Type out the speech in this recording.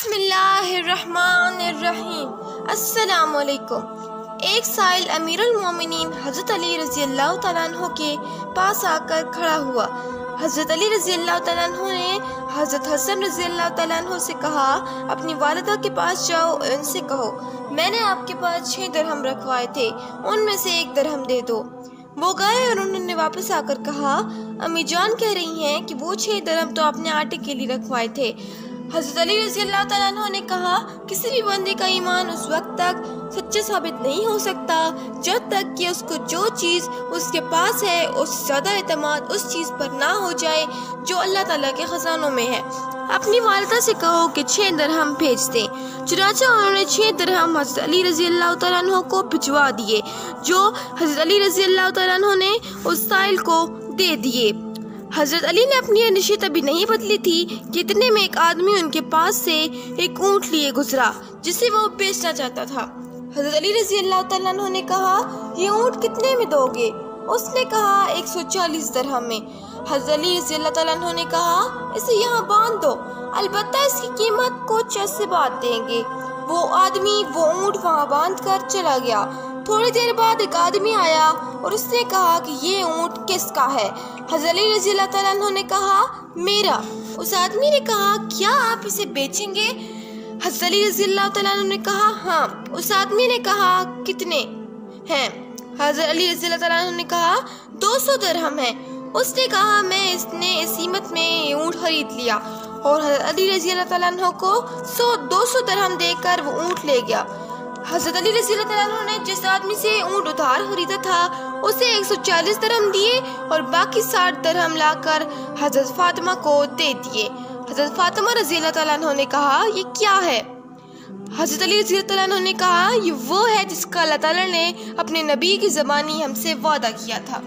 بسم اللہ الرحمن الرحیم۔ السلام علیکم۔ ایک سائل امیر المومنین حضرت علی رضی اللہ تعالیٰ عنہ کے پاس آ کر کھڑا ہوا۔ حضرت علی رضی اللہ تعالیٰ عنہ نے حضرت حسن رضی اللہ تعالیٰ عنہ سے کہا، اپنی والدہ کے پاس جاؤ اور ان سے کہو میں نے آپ کے پاس 6 درہم رکھوائے تھے، ان میں سے 1 درہم دے دو۔ وہ گئے اور انہوں نے واپس آ کر کہا، امی جان کہہ رہی ہیں کہ وہ 6 درہم تو آپ نے آٹے کے لیے رکھوائے تھے۔ حضرت علی رضی اللہ تعالیٰ عنہ نے کہا، کسی بھی بندے کا ایمان اس وقت تک سچا ثابت نہیں ہو سکتا جب تک کہ اس کو جو چیز اس کے پاس ہے اس سے زیادہ اعتماد اس چیز پر نہ ہو جائے جو اللہ تعالیٰ کے خزانوں میں ہے۔ اپنی والدہ سے کہو کہ 6 درہم بھیج دیں۔ چنانچہ انہوں نے 6 درہم حضرت علی رضی اللہ تعالیٰ عنہ کو بھجوا دیے، جو حضرت علی رضی اللہ تعالیٰ عنہ نے اس سائل کو دے دیے۔ حضرت علی نے اپنی نشیت ابھی نہیں بدلی تھی کہ اتنے میں ایک آدمی ان کے پاس سے ایک اونٹ لیے گزرا جسے وہ بیچنا چاہتا تھا۔ حضرت علی رضی اللہ تعالیٰ عنہ نے کہا، یہ اونٹ کتنے میں دو گے؟ اس نے کہا 140 درہم میں۔ حضرت علی رضی اللہ تعالیٰ عنہ نے کہا، اسے یہاں باندھ دو، البتہ اس کی قیمت کچھ عرصے بعد دیں گے۔ وہ آدمی وہ اونٹ وہاں باندھ کر چلا گیا۔ تھوڑی دیر بعد ایک آدمی آیا اور اس نے کہا کہ یہ اونٹ کس کا ہے؟ حضرت علی رضی اللہ تعالیٰ عنہ نے کہا، میرا۔ اس آدمی نے کہا، کیا آپ اسے بیچیں گے؟ حضرت علی رضی اللہ تعالیٰ عنہ نے کہا، ہاں۔ اس آدمی نے کہا، کتنے ہیں؟ حضرت علی رضی اللہ تعالیٰ عنہ نے کہا، 200 درہم ہیں۔ اس نے کہا، میں اس نے اس قیمت میں یہ اونٹ خرید لیا، اور حضرت علی رضی اللہ تعالیٰ عنہ کو 200 درہم دے کر وہ اونٹ لے گیا۔ حضرت علی رضی اللہ تعالیٰ عنہ نے جس آدمی سے اونٹ ادھار خریدا تھا اسے 140 درہم دیے اور باقی 60 درہم لا کر حضرت فاطمہ کو دے دیے۔ حضرت فاطمہ رضی اللہ تعالیٰ عنہ نے کہا، یہ کیا ہے؟ حضرت علی رضی اللہ تعالیٰ عنہ نے کہا، یہ وہ ہے جس کا اللہ تعالیٰ نے اپنے نبی کی زبانی ہم سے وعدہ کیا تھا۔